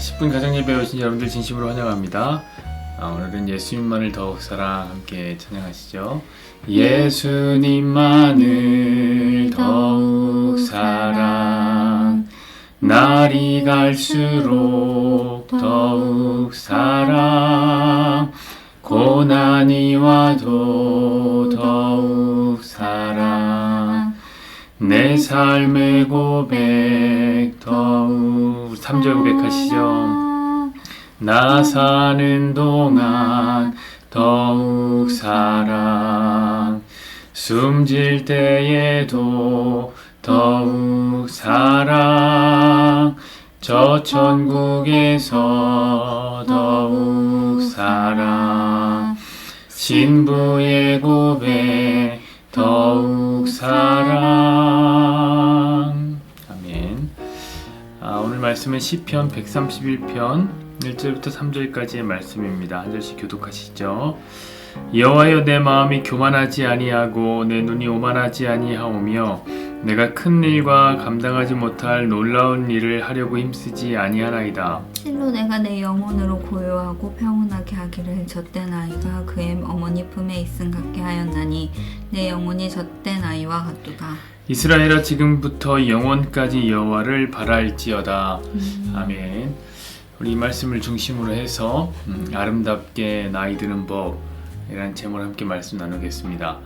10분 가정예배에 오신 여러분들 진심으로 환영합니다. 오늘은 예수님만을 더욱 사랑 함께 찬양하시죠. 예수님만을 더욱 사랑, 날이 갈수록 더욱 사랑, 고난이 와도 더욱 사랑, 내 삶의 고백 더욱 3절 고백하시죠. 나 사는 동안 더욱 사랑, 숨질 때에도 더욱 사랑, 저 천국에서 더욱 사랑, 신부의 고백 더욱 사랑. 아멘. 오늘 말씀은 시편 131편 1절부터 3절까지의 말씀입니다. 한 절씩 교독하시죠. 여호와여, 내 마음이 교만하지 아니하고 내 눈이 오만하지 아니하오며 내가 큰 일과 감당하지 못할 놀라운 일을 하려고 힘쓰지 아니하나이다. 실로 내가 내 영혼으로 고요하고 평온하게 하기를 젖된 아이가 그의 어머니 품에 있음 같게 하였나니 내 영혼이 젖된 아이와 같도다. 이스라엘아, 지금부터 영원까지 여호와를 바랄지어다. 아멘. 우리 이 말씀을 중심으로 해서 아름답게 나이 드는 법이라는 제목으로 함께 말씀 나누겠습니다.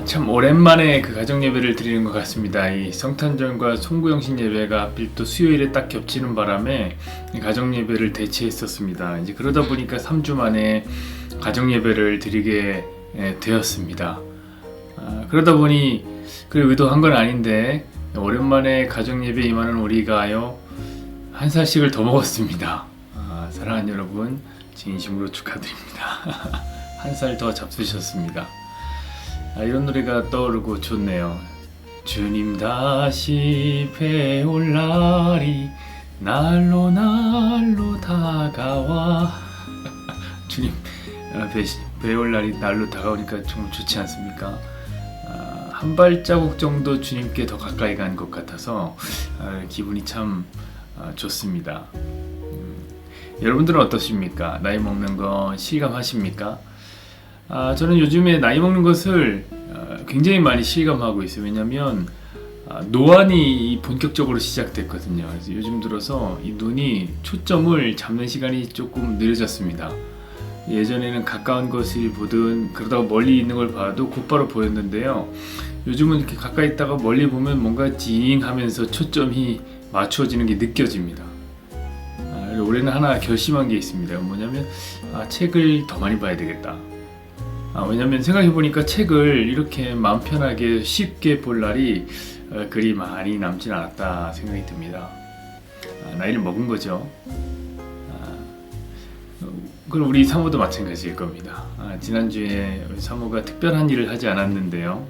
참 오랜만에 그 가정 예배를 드리는 것 같습니다. 이 성탄절과 송구영신 예배가 하필 또 수요일에 딱 겹치는 바람에 가정 예배를 대체했었습니다. 이제 그러다 보니까 3주 만에 가정 예배를 드리게 되었습니다. 그러다 보니 그 의도한 건 아닌데 오랜만에 가정 예배 임하는 우리가요 한 살씩을 더 먹었습니다. 사랑하는 여러분, 진심으로 축하드립니다. 한 살 더 잡수셨습니다. 이런 노래가 떠오르고 좋네요. 주님 다시 배올 날이 날로 날로 다가와. 주님 배올 날이 날로 다가오니까 정말 좋지 않습니까? 한 발자국 정도 주님께 더 가까이 간 것 같아서 기분이 참 좋습니다. 여러분들은 어떠십니까? 나이 먹는 거 실감하십니까? 저는 요즘에 나이 먹는 것을 굉장히 많이 실감하고 있어요. 왜냐하면 노안이 본격적으로 시작됐거든요. 그래서 요즘 들어서 이 눈이 초점을 잡는 시간이 조금 느려졌습니다. 예전에는 가까운 것을 보든 그러다가 멀리 있는 걸 봐도 곧바로 보였는데요. 요즘은 이렇게 가까이 있다가 멀리 보면 뭔가 징하면서 초점이 맞추어지는 게 느껴집니다. 올해는 하나 결심한 게 있습니다. 뭐냐면 책을 더 많이 봐야 되겠다. 왜냐면 생각해보니까 책을 이렇게 마음 편하게 쉽게 볼 날이 그리 많이 남진 않았다 생각이 듭니다. 나이를 먹은 거죠. 그럼 우리 사모도 마찬가지일 겁니다. 지난주에 우리 사모가 특별한 일을 하지 않았는데요.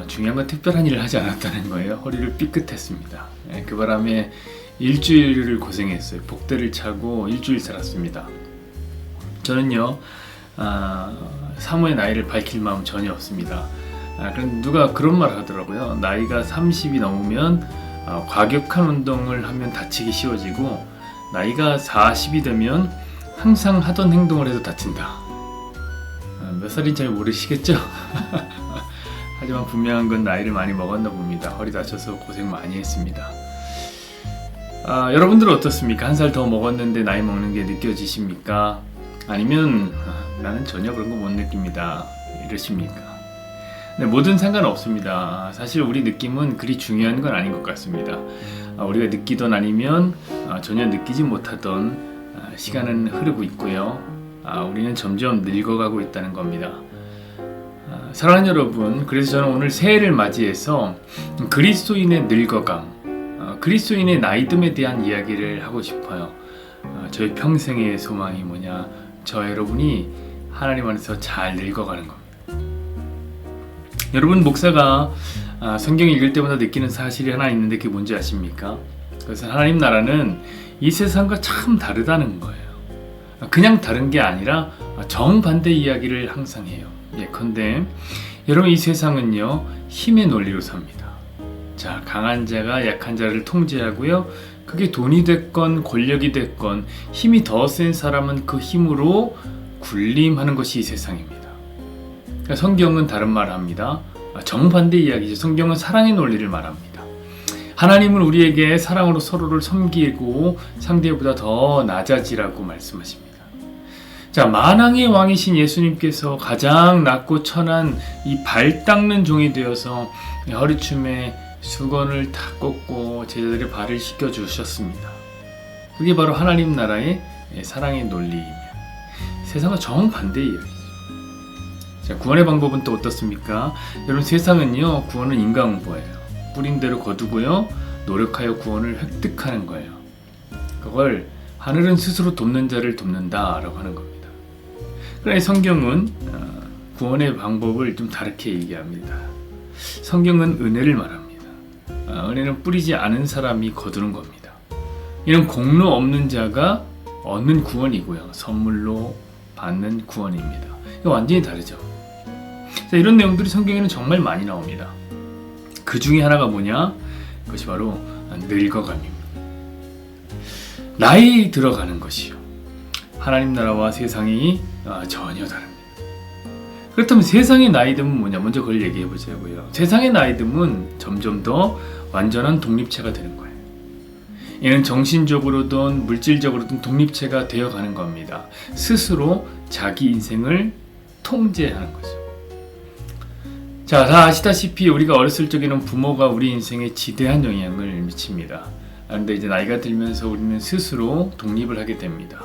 중요한 건 특별한 일을 하지 않았다는 거예요. 허리를 삐끗했습니다. 그 바람에 일주일을 고생했어요. 복대를 차고 일주일 살았습니다. 저는요 사모의 나이를 밝힐 마음 전혀 없습니다. 그런데 누가 그런 말을 하더라고요. 나이가 30이 넘으면 과격한 운동을 하면 다치기 쉬워지고 나이가 40이 되면 항상 하던 행동을 해도 다친다. 몇 살인지 잘 모르시겠죠? 하지만 분명한 건 나이를 많이 먹었나 봅니다. 허리 다쳐서 고생 많이 했습니다. 여러분들은 어떻습니까? 한 살 더 먹었는데 나이 먹는 게 느껴지십니까? 아니면 나는 전혀 그런 거 못 느낍니다 이러십니까? 네, 뭐든 상관없습니다. 사실 우리 느낌은 그리 중요한 건 아닌 것 같습니다. 우리가 느끼던 아니면 전혀 느끼지 못하던 시간은 흐르고 있고요. 우리는 점점 늙어가고 있다는 겁니다. 사랑하는 여러분, 그래서 저는 오늘 새해를 맞이해서 그리스도인의 늙어감, 그리스도인의 나이듦에 대한 이야기를 하고 싶어요. 저희 평생의 소망이 뭐냐? 저 여러분이 하나님 안에서 잘 늙어가는 겁니다. 여러분, 목사가 성경 읽을 때마다 느끼는 사실이 하나 있는데 그게 뭔지 아십니까? 그래서 하나님 나라는 이 세상과 참 다르다는 거예요. 그냥 다른 게 아니라 정반대 이야기를 항상 해요. 예컨대 여러분, 이 세상은요 힘의 논리로 삽니다. 자, 강한 자가 약한 자를 통제하고요, 그 그게 돈이 됐건 권력이 됐건 힘이 더 센 사람은 그 힘으로 군림하는 것이 이 세상입니다. 그러니까 성경은 다른 말을 합니다. 정반대 이야기죠. 성경은 사랑의 논리를 말합니다. 하나님은 우리에게 사랑으로 서로를 섬기고 상대보다 더 낮아지라고 말씀하십니다. 자, 만왕의 왕이신 예수님께서 가장 낮고 천한 이 발 닦는 종이 되어서 허리춤에 수건을 다 꽂고 제자들의 발을 씻겨 주셨습니다. 그게 바로 하나님 나라의 사랑의 논리이며 세상과 정반대의 이야기죠. 자, 구원의 방법은 또 어떻습니까? 여러분, 세상은요, 구원은 인과응보예요. 뿌린 대로 거두고요, 노력하여 구원을 획득하는 거예요. 그걸 하늘은 스스로 돕는 자를 돕는다라고 하는 겁니다. 그러나 성경은 구원의 방법을 좀 다르게 얘기합니다. 성경은 은혜를 말합니다. 은혜는 뿌리지 않은 사람이 거두는 겁니다. 이는 공로 없는 자가 얻는 구원이고요, 선물로 받는 구원입니다. 이거 완전히 다르죠. 자, 이런 내용들이 성경에는 정말 많이 나옵니다. 그 중에 하나가 뭐냐? 그것이 바로 늙어감입니다. 나이 들어가는 것이요, 하나님 나라와 세상이 전혀 다릅니다. 그렇다면 세상의 나이듦은 뭐냐? 먼저 그걸 얘기해 보자고요. 세상의 나이듦은 점점 더 완전한 독립체가 되는 거예요. 이는 정신적으로든 물질적으로든 독립체가 되어가는 겁니다. 스스로 자기 인생을 통제하는 거죠. 자, 다 아시다시피 우리가 어렸을 적에는 부모가 우리 인생에 지대한 영향을 미칩니다. 그런데 이제 나이가 들면서 우리는 스스로 독립을 하게 됩니다.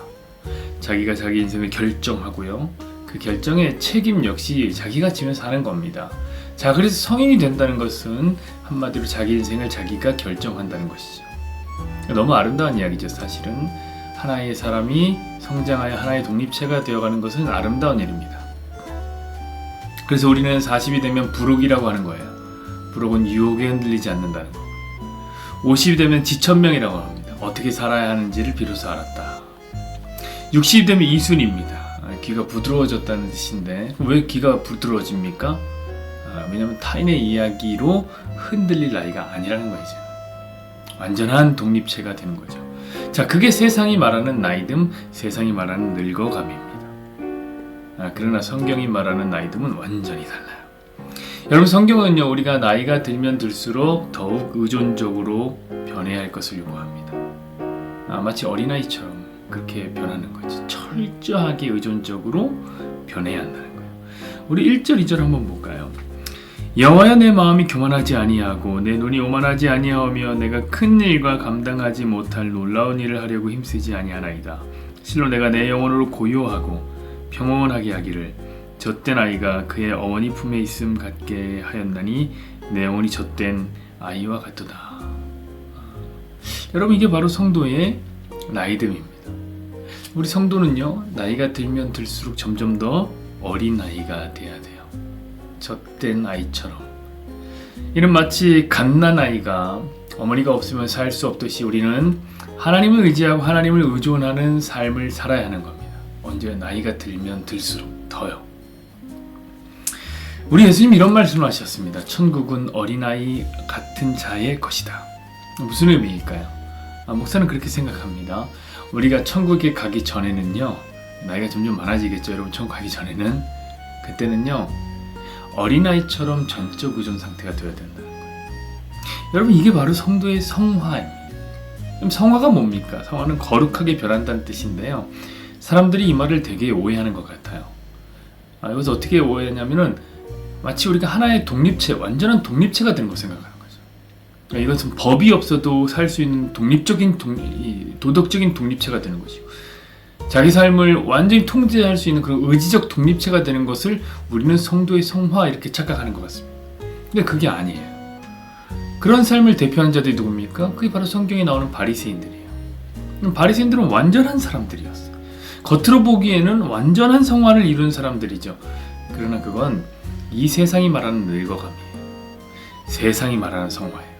자기가 자기 인생을 결정하고요, 그 결정의 책임 역시 자기가 지면서 하는 겁니다. 자, 그래서 성인이 된다는 것은 한마디로 자기 인생을 자기가 결정한다는 것이죠. 너무 아름다운 이야기죠. 사실은 하나의 사람이 성장하여 하나의 독립체가 되어가는 것은 아름다운 일입니다. 그래서 우리는 40이 되면 부록이라고 하는 거예요. 부록은 유혹에 흔들리지 않는다는 거. 50이 되면 지천명이라고 합니다. 어떻게 살아야 하는지를 비로소 알았다. 60이 되면 이순입니다. 귀가 부드러워졌다는 뜻인데, 왜 귀가 부드러워집니까? 왜냐하면 타인의 이야기로 흔들릴 나이가 아니라는 거죠. 완전한 독립체가 되는 거죠. 자, 그게 세상이 말하는 나이듦, 세상이 말하는 늙어감입니다. 그러나 성경이 말하는 나이듦은 완전히 달라요. 여러분, 성경은요, 우리가 나이가 들면 들수록 더욱 의존적으로 변해야 할 것을 요구합니다. 마치 어린아이처럼 그렇게 변하는 거죠. 철저하게 의존적으로 변해야 한다는 거예요. 우리 1절, 2절 한번 볼까요? 여호와여, 내 마음이 교만하지 아니하고 내 눈이 오만하지 아니하오며 내가 큰 일과 감당하지 못할 놀라운 일을 하려고 힘쓰지 아니하나이다. 실로 내가 내 영혼으로 고요하고 평온하게 하기를 젖된 아이가 그의 어머니 품에 있음 같게 하였나니 내 영혼이 젖된 아이와 같도다. 여러분, 이게 바로 성도의 나이듦입니다. 우리 성도는요, 나이가 들면 들수록 점점 더 어린 아이가 돼야 돼요. 젖된 아이처럼. 이는 마치 갓난아이가 어머니가 없으면 살 수 없듯이 우리는 하나님을 의지하고 하나님을 의존하는 삶을 살아야 하는 겁니다. 언제 나이가 들면 들수록 더요. 우리 예수님 이런 말씀을 하셨습니다. 천국은 어린아이 같은 자의 것이다. 무슨 의미일까요? 목사는 그렇게 생각합니다. 우리가 천국에 가기 전에는요, 나이가 점점 많아지겠죠. 여러분, 천국 가기 전에는, 그때는요, 어린아이처럼 전적 의존 상태가 되어야 된다는 거예요. 여러분, 이게 바로 성도의 성화입니다. 그럼 성화가 뭡니까? 성화는 거룩하게 변한다는 뜻인데요, 사람들이 이 말을 되게 오해하는 것 같아요. 이것을 어떻게 오해하냐면은 마치 우리가 하나의 독립체, 완전한 독립체가 되는 걸 생각하는 거죠. 그러니까 이것은 법이 없어도 살 수 있는 독립적인 도덕적인 독립체가 되는 것이고, 자기 삶을 완전히 통제할 수 있는 그런 의지적 독립체가 되는 것을 우리는 성도의 성화 이렇게 착각하는 것 같습니다. 근데 그게 아니에요. 그런 삶을 대표하는 자들이 누굽니까? 그게 바로 성경에 나오는 바리새인들이에요. 바리새인들은 완전한 사람들이었어요. 겉으로 보기에는 완전한 성화를 이룬 사람들이죠. 그러나 그건 이 세상이 말하는 늙어감이에요. 세상이 말하는 성화예요.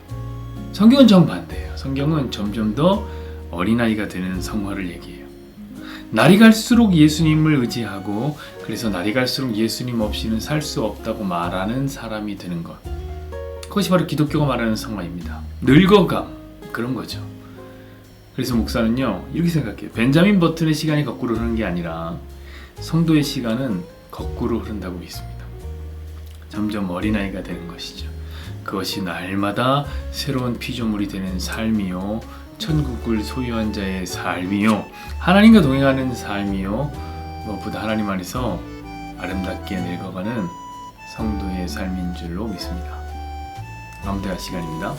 성경은 정반대예요. 성경은 점점 더 어린아이가 되는 성화를 얘기해요. 날이 갈수록 예수님을 의지하고, 그래서 날이 갈수록 예수님 없이는 살 수 없다고 말하는 사람이 되는 것, 그것이 바로 기독교가 말하는 성화입니다. 늙어감, 그런 거죠. 그래서 목사는요 이렇게 생각해요. 벤자민 버튼의 시간이 거꾸로 흐르는 게 아니라 성도의 시간은 거꾸로 흐른다고 믿습니다. 점점 어린아이가 되는 것이죠. 그것이 날마다 새로운 피조물이 되는 삶이요, 천국을 소유한 자의 삶이요, 하나님과 동행하는 삶이요, 무엇보다 하나님 안에서 아름답게 늙어가는 성도의 삶인 줄로 믿습니다. 마무리할 시간입니다.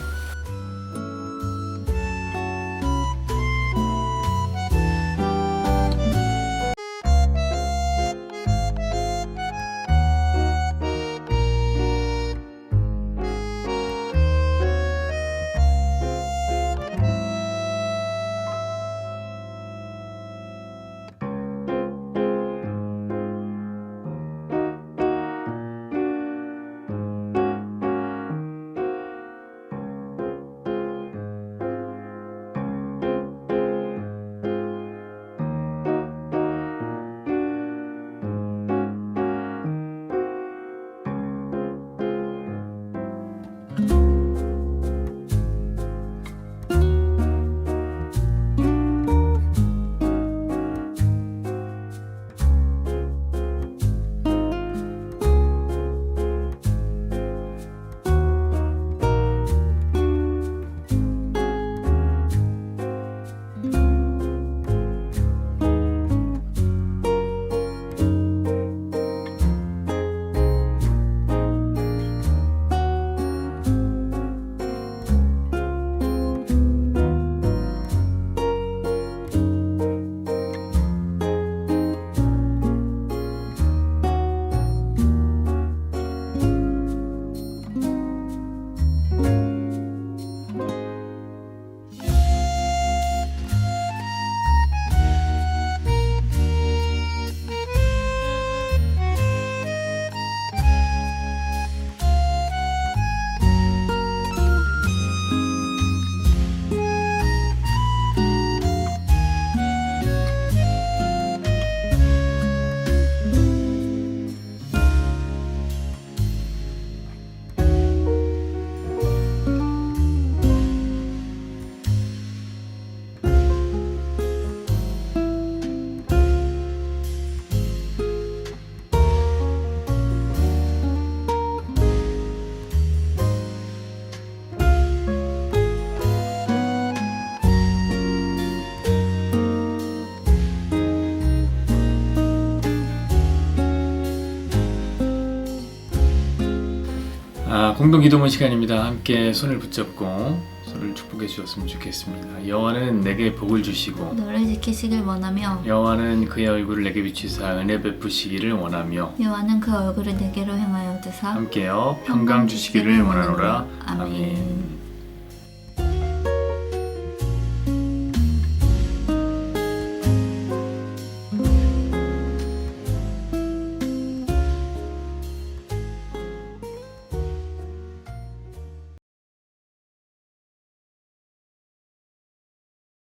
공동 기도문 시간입니다. 함께 손을 붙잡고 서로를 축복해 주셨으면 좋겠습니다. 여호와는 내게 복을 주시고 너를 지키시길 원하며 여호와는 그의 얼굴을 내게 비추사 은혜 베푸시기를 원하며 여호와는 그 얼굴을 내게로 향하여 드사 함께요 평강 주시기를 원하노라. 아멘.